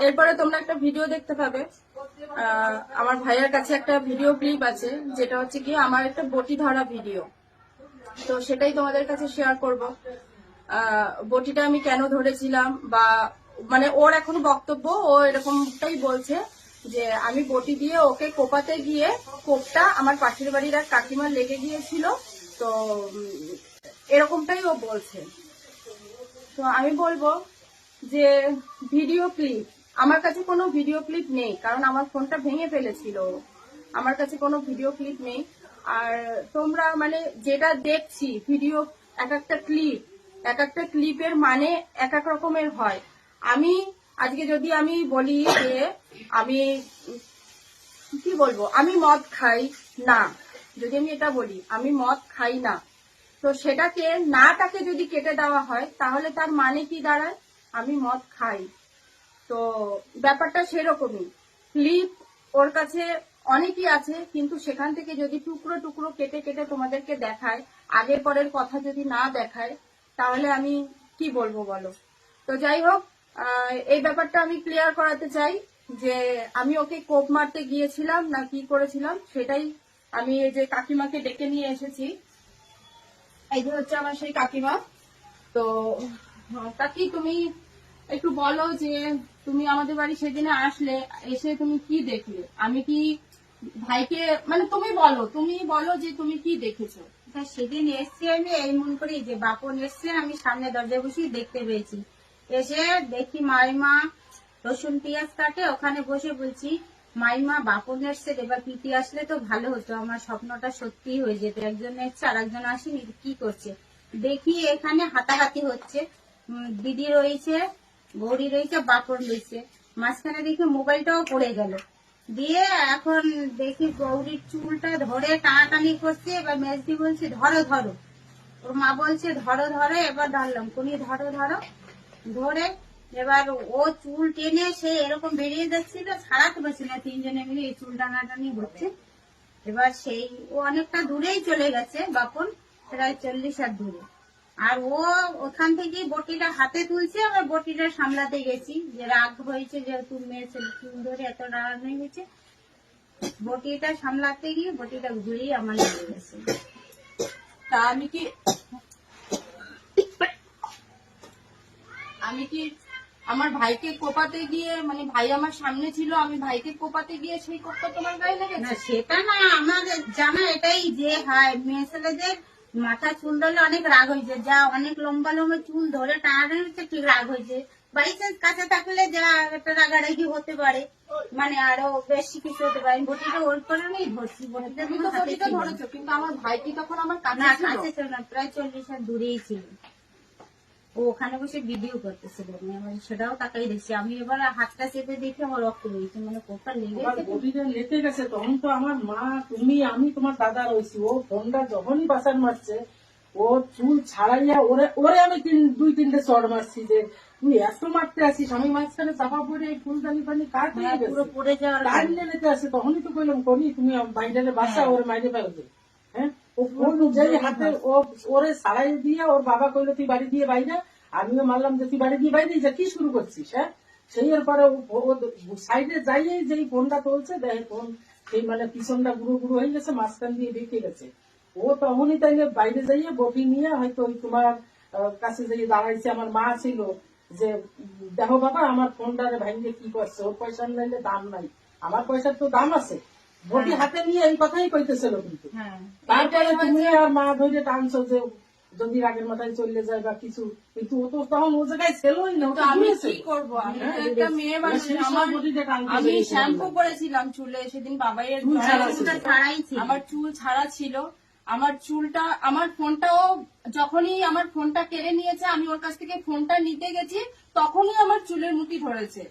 এরপরে তোমরা একটা ভিডিও দেখতে পাবে। আমার ভাইয়ের কাছে একটা ভিডিও ক্লিপ আছে, যেটা হচ্ছে কি আমার একটা বটি ধরা ভিডিও। তো সেটাই তোমাদের কাছে শেয়ার করব। বটিটা আমি কেন ধরেছিলাম, বা মানে ওর এখন বক্তব্য, ও এরকমটাই বলছে যে আমি বটি দিয়ে ওকে কোপাতে গিয়ে কোপটা আমার পাশের বাড়ির এক কাকিমার লেগে গিয়েছিল। তো এরকমটাই ও বলছে। তো আমি বলবো যে ভিডিও ক্লিপ, আমার কাছে কোনো ভিডিও ক্লিপ নেই, কারণ আমার ফোনটা ভেঙে ফেলেছিল। আমার কাছে কোনো ভিডিও ক্লিপ নেই। আর তোমরা মানে যেটা দেখছি ভিডিও, এক একটা ক্লিপের মানে এক এক রকমের হয়। আমি আজকে যদি আমি বলি যে আমি কি বলবো, আমি মদ খাই না, যদি আমি এটা বলি আমি মদ খাই না, তো সেটাকে নাটাকে যদি কেটে দেওয়া হয় তাহলে তার মানে কি দাঁড়ায়, আমি মদ খাই। তো ব্যাপারটা সেরকমই। ক্লিপ ওর কাছে অনেকই আছে, কিন্তু সেখান থেকে যদি টুকরো টুকরো কেটে কেটে তোমাদেরকে দেখায়, আগের পরের কথা যদি না দেখায়, তাহলে আমি কি বলবো বলো। তো যাই হোক, এই ব্যাপারটা আমি ক্লিয়ার করাতে চাই যে আমি ওকে কোপ মারতে গিয়েছিলাম না কি করেছিলাম, সেটাই আমি এই যে কাকিমাকে ডেকে নিয়ে এসেছি। এই যে হচ্ছে আমার সেই কাকিমা। তো কাকি, তুমি একটু বলো যে তুমি আমাদের বাড়ি সেদিনে আসলে, এসে তুমি কি দেখলে? আমি কি ভাইকে, মানে তুমি বলো যে তুমি কি দেখেছো। সেদিন এসছি আমি এই মন করি যে বাপন এসছে, আমি সামনে দরজায় বসে দেখতে পেয়েছি। এসে দেখি মাইমা রসুন পেঁয়াজ কাটে, ওখানে বসে বলছি মাইমা বাপন এসছে, এবার পিটি আসলে তো ভালো হতো, আমার স্বপ্নটা সত্যি হয়ে যেত। একজন এসছে আর একজন আসেনি, কি করছে দেখি এখানে হাতাহাতি হচ্ছে। দিদি রয়েছে, গৌরী রয়েছে, বাপন রয়েছে, মাঝখানে দেখি মোবাইলটাও পড়ে গেল। দিয়ে এখন দেখি গৌরীর চুলটা ধরে টানাটানি করছে, এবার মেজদি বলছে ধরো ধরো, ওর মা বলছে ধরো ধরো, এবার ধরলাম, কোনি ধরো ধরো, ধরে এবার ও চুল টেনে সে এরকম বেরিয়ে যাচ্ছিল, ছাড়াতে পারছি না, তিনজনে মিলে এই চুল টানাটানি হচ্ছে। এবার সেই ও অনেকটা দূরেই চলে গেছে, বাপন প্রায় 40 হাত দূরে। আর ও ওখান থেকে বটিটা হাতে তুলছে, আবার বটিটা সামলাতে গেছি, যে রাগ হয়েছে যেহেতু মেয়ে ছেলে চুল ধরে এত রাগ হয়েছে, বটিটা সামলাতে গিয়ে বটিটা ঘুরিয়ে আমার লেগে গেছে। তা আমি কি আমার ভাইকে কোপাতে গিয়ে, মানে ভাই আমার সামনে ছিল, আমি ভাইকে কোপাতে গিয়ে সেই কোপটা তোমার গায়ে লেগেছে? না সেটা না, আমাদের জানা এটাই যে হয় মেয়ে ছেলেদের মাথা চুল ধরলে অনেক রাগ হয়েছে, যা অনেক লম্বা লম্বা চুল ধরে টানাটানি হচ্ছে, ঠিক রাগ হয়েছে। বাই চান্স কাছে থাকলে যা একটা রাগারাগি হতে পারে, মানে আরো বেশি কিছু হতে পারে। বটিটা ওর করে নেই ধরছি, বটিটা তুমি তো বটিটা ধরেছো, কিন্তু আমার ভাই কি তখন আমার কাছে না, ছিল? কাছে ছিল না, প্রায় 40 হাত দূরেই ছিল। ও ওখানে বসে ভিডিও করতেছিল, আমি সেটাও তাকাই দেখছি। আমি এবার হাতটা চেপে দেখি আমার রক্ত বেরিয়েছে, মানে কোপটা লেগেছে। বডিটা লেটে গেছে, তখন তো আমার মা, তুমি, আমি, তোমার দাদা রয়েছি। ও ফোনটা যখনই বাসার মারছে, ও চুল ছাড়াইয়া ওরে ওরে আমি 2-3টে চড় মারছি যে তুই এত মারতে আসিস। আমি মাঝখানে চাপা পড়ে এই ফুলদানি পানি কার পুরো পড়ে যাওয়ার কার নিতে আসে, তখনই তো কইলাম করি তুমি বাইরে বাসা, ওর মাইরে ফেলবে। হ্যাঁ, ও ফোন যেই হাতে ওরে ছাড়াই দিয়ে ওর বাবা কইলো তুই বাড়ি দিয়ে বাইরে, আমিও মারলাম যে তুই বাড়ি দিয়ে বাইরে যা, কি শুরু করছিস? হ্যাঁ, সেই এর পরে সাইডে যাইয়ে যেই ফোনটা তুলছে, দেখে ফোন সেই মানে পিছনটা গুঁড়ো গুঁড়ো হয়ে গেছে, মাঝখান দিয়ে বেঁকে গেছে। ও তখনই তাইলে বাইরে যাইয়ে বটি নিয়ে হয়তো ওই তোমার কাছে যাইয়ে দাঁড়াইছে। আমার মা ছিল যে দেখো বাবা আমার ফোনটারে ভাইঙ্গে কি করছে, ওর পয়সা নাইলে দাম নাই, আমার পয়সার তো দাম আছে। বটি হাতে নিয়ে এই কথাই কইতেছিল, কিন্তু তারপরে তুমি আর মা ধরে টানছো যে যদি রাগের মাথায় চলে যায় বা কিছু, কিন্তু ও তো তখন ও জায়গায় ছেলই না। তো আমি কি করবো, আমি তো একটা মেয়ে মানুষ। আমি শ্যাম্পু করেছিলাম চুলে সেদিন, বাবাইয়ের আমার চুল ছাড়া ছিল। আমার চুলটা, আমার ফোনটাও যখনই আমার ফোনটা কেড়ে নিয়েছে, আমি ওর কাছ থেকে ফোনটা নিতে গেছি, তখনই আমার চুলের মুঠি ধরেছে।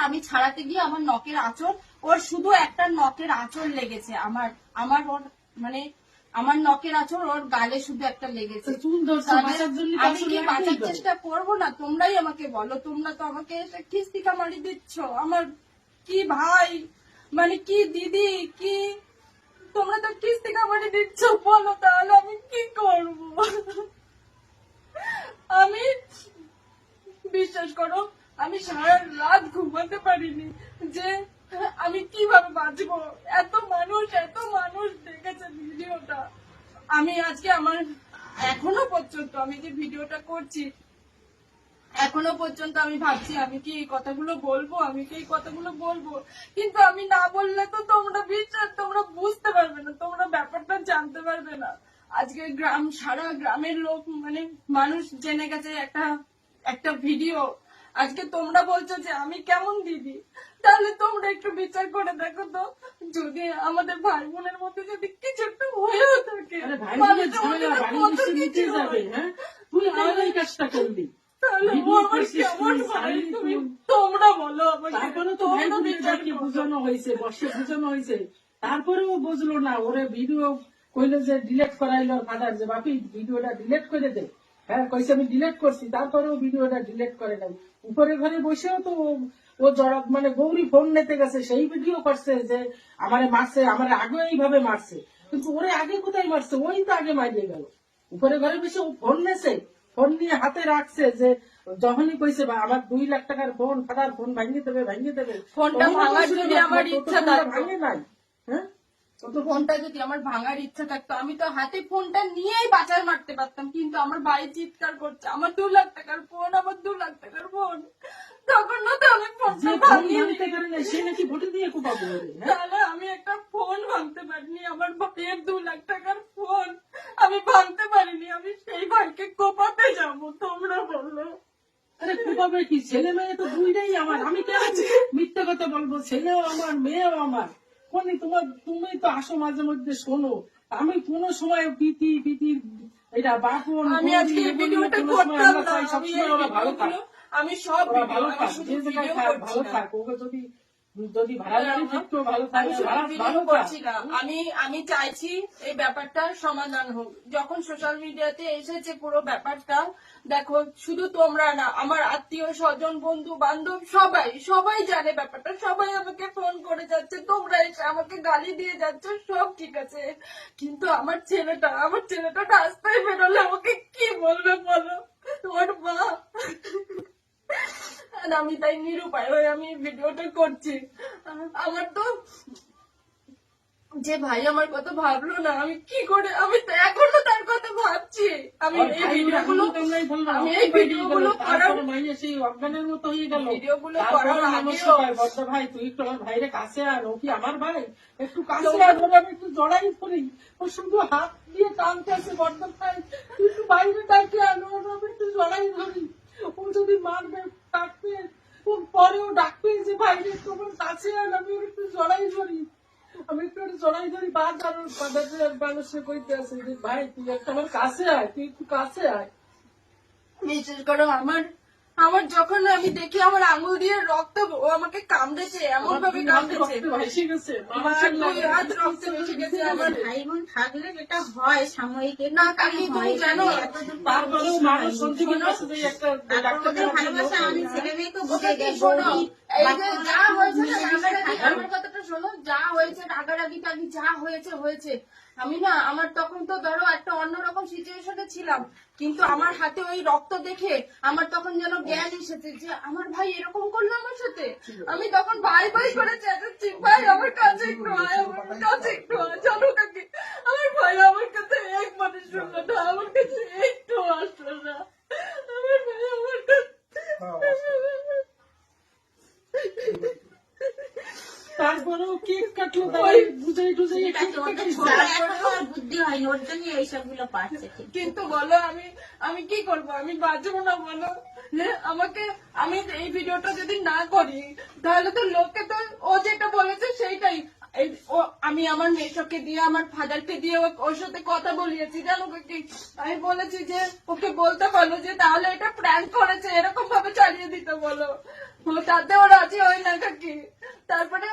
আমি ছাড়াতে গিয়ে আমার নখের আঁচড়, ওর শুধু একটা নখের আঁচড় লেগেছে, আমার ওর মানে আমার নখের আঁচড় ওর গালে শুধু একটা লেগেছে। আমি কি বাঁচার চেষ্টা করবো না? তোমরাই আমাকে বলো, তোমরা তো আমাকে খিস্তিকা মারি দিচ্ছ। আমার কি ভাই, মানে কি দিদি, কি তোমরা তো খিস্তিকা মারি দিচ্ছ, বলো তাহলে আমি কি করবো? আমি বিশ্বাস করো, আমি সারা ভাবতে পারিনি যে আমি কিভাবে বাঁচবো। এত মানুষ দেখেছে ভিডিওটা। আমি আজকে আমার এখনো পর্যন্ত আমি যে ভিডিওটা করছি এখনো পর্যন্ত আমি ভাবছি আমি কি এই কথাগুলো বলবো, কিন্তু আমি না বললে তো তোমরা বুঝতে পারবে না, তোমরা ব্যাপারটা জানতে পারবে না। আজকে সারা গ্রামের লোক মানে মানুষ জেনে গেছে একটা ভিডিও। আজকে তোমরা বলছো যে আমি কেমন দিদি, তাহলে তোমরা একটু বিচার করে দেখো তো, যদি আমাদের ভাই বোনের মধ্যে যদি কিছু একটা হয়েও থাকে আরে ভাই বোনের ঝামেলা বাড়ি এসে মিটে যাবে। হ্যাঁ, তুই আমার এই কাজটা করলি, তাহলে ও ভিডিও আমার করছিস কেমন তুই, ভাই, শাড়ি তুমি তুই। তোমরা বলো আমাকে। তারপরে তো ভাই তোমরা বোনের বিচার যাকে করো। বোঝানো হয়েছে, বসে বোঝানো হয়েছে, তারপরেও বুঝলো না। ওরে ভিডিও কইলো যে ডিলেট করাইলো ফাদার, যে বাপি ভিডিওটা ডিলেট করে দে। হ্যাঁ, কইছে আমি ডিলেট করছি, তারপরেও ভিডিওটা ডিলেট করে নাই। উপরে ঘরে বসেও তো ও মানে গৌরী ফোন নিতে গেছে, সেই ভিডিও করছে যে আমারে মারছে, আমারে আগে এইভাবে মারছে। কিন্তু ওরে আগে কোথায় মারছে, ওই তো আগে মারিয়ে গেল। উপরে ঘরে বসে ও ফোন নেছে, ফোন নিয়ে হাতে রাখছে, যে যখনই কইছে বা আমার 2 লাখ টাকার ফোন, ফাদার ফোন ভাঙিয়ে দেবে। ফোনটা ভাঙার যদি আমার ইচ্ছা থাকতো, ভাঙে নাই। হ্যাঁ, তো ফোনটা যদি আমার ভাঙার ইচ্ছা থাকতো আমি তো হাতে ফোনটা নিয়েই বাজার মারতে পারতাম, কিন্তু আমার ভাই চিৎকার করছে আমার 2 লাখ টাকার ফোন, আমার 2 লাখ টাকার ফোন। তখন না তো আমি যে ফোনটা ফোন ভাঙিয়ে ভাঙতে পারে না সে নাকি ভোটে দিয়ে কোপাবো। হ্যাঁ, তাহলে আমি একটা ফোন ভাঙতে পারিনি, আমার ভাইয়ের 2 লাখ টাকার ফোন আমি ভাঙতে পারিনি, আমি সেই ভাইকে কোপাতে যাবো, তোমরা বললো। আরে কোপাবে কি, ছেলে মেয়ে তো দুইটাই আমার। আমি কেন মিথ্যে কথা বলবো? ছেলেও আমার, মেয়েও আমার। তুমি তো আসো মাঝে মধ্যে শোনো, আমি কোনো সময় পিতির এটা বাপন আমি আজকে এই ভিডিওটা করতাম না, আমি এই ভিডিওগুলো আমি সব ভিডিও আমি শুধু ভিডিও করছি ভালো না। থাক। ওকে যদি ভাড়া গাড়ি থাকতো ভালো আমি থাকতো, শুধু ভাড়া ভিডিও ভালো থাক। করছি না, আমি চাইছি এই ব্যাপারটার সমাধান হোক। যখন সোশ্যাল মিডিয়াতে এসেছে পুরো ব্যাপারটা, দেখো শুধু তোমরা না, আমার আত্মীয় স্বজন বন্ধু বান্ধব সবাই জানে ব্যাপারটা, সবাই আমাকে ফোন করে যাচ্ছে, তোমরা এসে আমাকে গালি দিয়ে যাচ্ছ, সব ঠিক আছে, কিন্তু আমার ছেলেটা রাস্তায় বেরোলে আমাকে কি বলবে বলো, তোমার মা। আর আমি তাই নিরুপায় হয়ে আমি ভিডিওটা করছি। আমার তো যে ভাই আমার কথা ভাবলো না, আমি কি করে, আমি তো এখনো তার কথা ভাবছি। আমি এই ভিডিওগুলো করার অজ্ঞানের মতো হয়ে গেল। ভিডিওগুলো তারপরে করার মানুষ আগেও কয়, বড় ভাই তুই একটু আমার ভাইরে কাছে আন, ও কি আমার ভাই, একটু কাছে আন, ওরে আমি একটু জড়াই করি। ও শুধু হাত দিয়ে টানতেছে, বড় ভাই তুই একটু বাইরে ডাকে আন, ওরে আমি একটু জড়াই ধরি। ও যদি মারবে ডাকবে, ও পরেও ডাকবে যে ভাইরে তোমার কাছে আন, আমি ওর একটু জড়াই ধরি। আমি একটু জড়াই ধরি, বারবার মানুষে কইতে আছে যে ভাই তুই একটা আমার কাছে আয়, তুই একটু কাছে আয়। বিশেষ করে আমার যখন আমি দেখি আমার আঙুল দিয়ে রক্ত, ও আমাকে কামড়েছে, এমন ভাবে কামড়েছে, ভাসে গেছে, আমার 2 হাত রক্ত ভেসে গেছে। আমার ভাই বোন থাকলে যেটা হয় সাময়িক, না কাকি তুমি জানো, তারপরেও মানুষ সঞ্জীবের কাছে যে একটা ডাক্তার ভালোবাসা আমাদের ছেলে মেয়েকে বুঝে ওকে কি দেয়। শোনো, এই যে যা হয়েছে না, বৌদি, আমার কথাটা শোনো, যা হয়েছে রাগারাগি টাগি যা হয়েছে, আমি না, আমার তখন তো ধরো একটা অন্যরকম সিচুয়েশনে ছিলাম, কিন্তু আমার হাতে ওই রক্ত দেখে আমার তখন যেন জ্ঞান এসেছে যে আমার ভাই এরকম করলো আমার সাথে। আমি তখন ভাই করে চেঁচাচ্ছি, ভাই আমার কাছে একটু আয়, আমার কাছে একটু আয়, জানো কাকি আমার ভাই আমার কাছে একবারে শুনলো না, আমার কাছে একটু আসলো না, আমার ভাই আমার কাছে। তারপরেও কেক কাটলো, তাই বুঝাই টুজাই বুদ্ধি হয়নি, ওর জন্য এইসব গুলো পাচ্ছে। কিন্তু বলো আমি কি করবো, আমি বাঁচবো না বলো? হ্যাঁ, আমি এই ভিডিওটা যদি না করি তাহলে তো লোকে তো ও যেটা বলেছে সেইটাই। আমি আমার মেশোকে দিয়ে, আমার ফাদারকে দিয়ে ওর সাথে কথা বলিয়েছি, জানো কি আমি বলেছি যে ওকে বলতে বলো যে তাহলে এটা প্র্যাঙ্ক করেছে, এরকম ভাবে চালিয়ে দিতে বলো, তাতে ওরা রাজি হয় না কাকি। তারপরে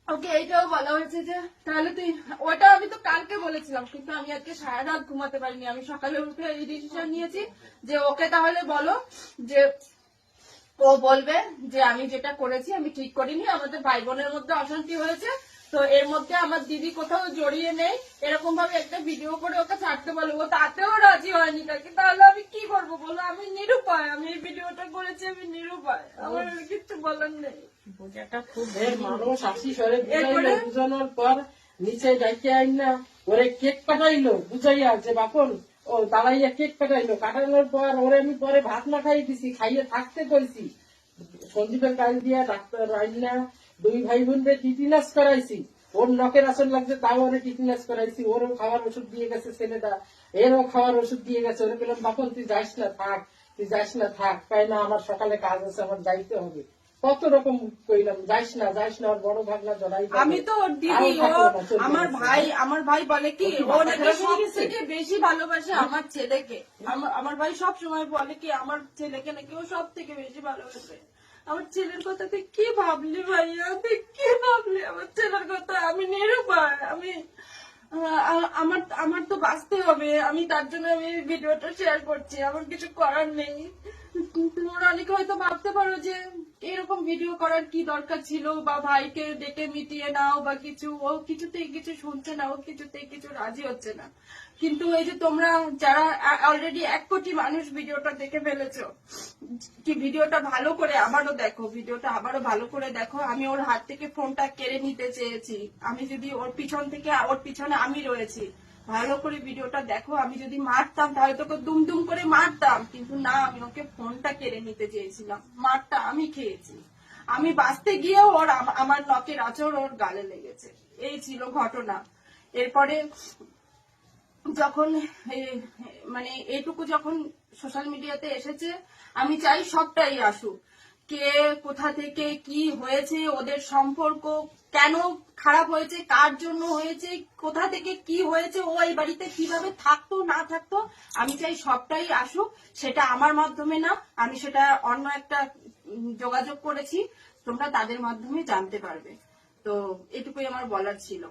ওকে এইটাও বলা হয়েছে যে তাহলে তুই, ওটা আমি তো কালকে বলেছিলাম, কিন্তু আমি আজকে সারা রাত ঘুমাতে পারিনি, আমি সকালে উঠে এই ডিসিশন নিয়েছি যে ওকে তাহলে বলো যে ও বলবে যে আমি যেটা করেছি আমি ঠিক করিনি, আমাদের ভাই বোনের মধ্যে অশান্তি হয়েছে, তো এর মধ্যে আমার দিদি কোথাও জড়িয়ে নেই, এরকম ভাবে একটা ভিডিও করে ওকে ছাড়তে বলবো, তাতেও রাজি হয়নি কাকি। তাহলে আমি কি করবো বলো? আমি নিরুপায়, আমি এই ভিডিওটা করেছি, আমি নিরুপায়, আমার আর কিচ্ছু বলার নেই। একটা খুব ঢের মানুষ আসি সরে এরপরে? বুঝানোর পর নিচে ডাইকে আইন না ওরে কেক কাটাইলো বুঝাইয়া যে বাপন ও তালাইয়া কেক কাটাইলো, কাটানোর পর ওরে আমি পরে ভাত না খাইয়ে দিছি, খাইয়ে থাকতে কইছি। সঞ্জীবের কাজ দিয়া ডাক্তার আইনা 2 ভাই বোনদের টিটিনাস করাইছি, ওর নখের আসন লাগছে তাও ওরে টিটিনাস করাইছি, ওরও খাওয়ার ওষুধ দিয়ে গেছে ছেলেটা, এরও খাওয়ার ওষুধ দিয়ে গেছে। ওরে বললাম বাপন তুই যাইস না থাক, তুই যাইস না থাক, তাই না আমার সকালে কাজ আছে, আমার যাইতে হবে। কত রকম কইলাম যাইস না ওর বড় ভাগনা জড়াই যাবে। আমি তো ওর দিদি, আরও ও থাকবো না, চলে আমার গেছে। ভাই বলে কি ও কি ও মাথা নাকি খারাপ সব হয়ে গেছে? থেকে বেশি ভালোবাসে আমার ছেলেকে। আমার ভাই সব সময় বলে কি আমার ছেলেকে নাকি ও সব থেকে বেশি ভালোবাসে। আমার ছেলের কথা তুই কি ভাবলি ভাইয়া, তুই কি ভাবলি আমার ছেলের কথা? আমি নিরুপায়, আমি আমার তো বাঁচতে হবে, আমি তার জন্য আমি ভিডিওটা শেয়ার করছি, আমার কিছু করার নেই। তোমরা অনেকে হয়তো ভাবতে পারো যে এরকম ভিডিও করার কি দরকার ছিল, বা ভাইকে ডেকে মিটিয়ে নাও বা কিছু, ও কিছুতেই কিছু শুনছে না, ও কিছুতেই কিছু রাজি হচ্ছে না। কিন্তু এই যে তোমরা যারা অলরেডি 1 কোটি মানুষ ভিডিওটা দেখে ফেলেছো, কি ভিডিওটা ভালো করে আবারও দেখো, ভিডিওটা আবারও ভালো করে দেখো। আমি ওর হাত থেকে ফোনটা কেড়ে নিতে চেয়েছি, আমি যদি ওর পিছনে আমি রয়েছি, ভালো করে ভিডিওটা দেখো। আমি যদি মারতাম তাহলে তোকে দুম করে মারতাম, কিন্তু না, আমি ওকে ফোনটা কেড়ে নিতে চেয়েছিলাম, মারটা আমি খেয়েছি। আমি বাঁচতে গিয়েও ওর আমার নখের আঁচড় ওর গালে লেগেছে, এই ছিল ঘটনা। এরপরে যখন মানে এইটুকু যখন সোশ্যাল মিডিয়াতে এসেছে, আমি চাই সবটাই আসুক। কে কোথা থেকে কি হয়েছে, ওদের সম্পর্ক কেন খারাপ হয়েছে, কার জন্য হয়েছে, কোথা থেকে কি হয়েছে, ও এই বাড়িতে কিভাবে থাকতো না থাকতো, আমি চাই সবটাই আসুক। সেটা আমার মাধ্যমে না, আমি সেটা অন্য একটা যোগাযোগ করেছি, তোমরা তাদের মাধ্যমে জানতে পারবে। তো এটুকুই আমার বলার ছিল।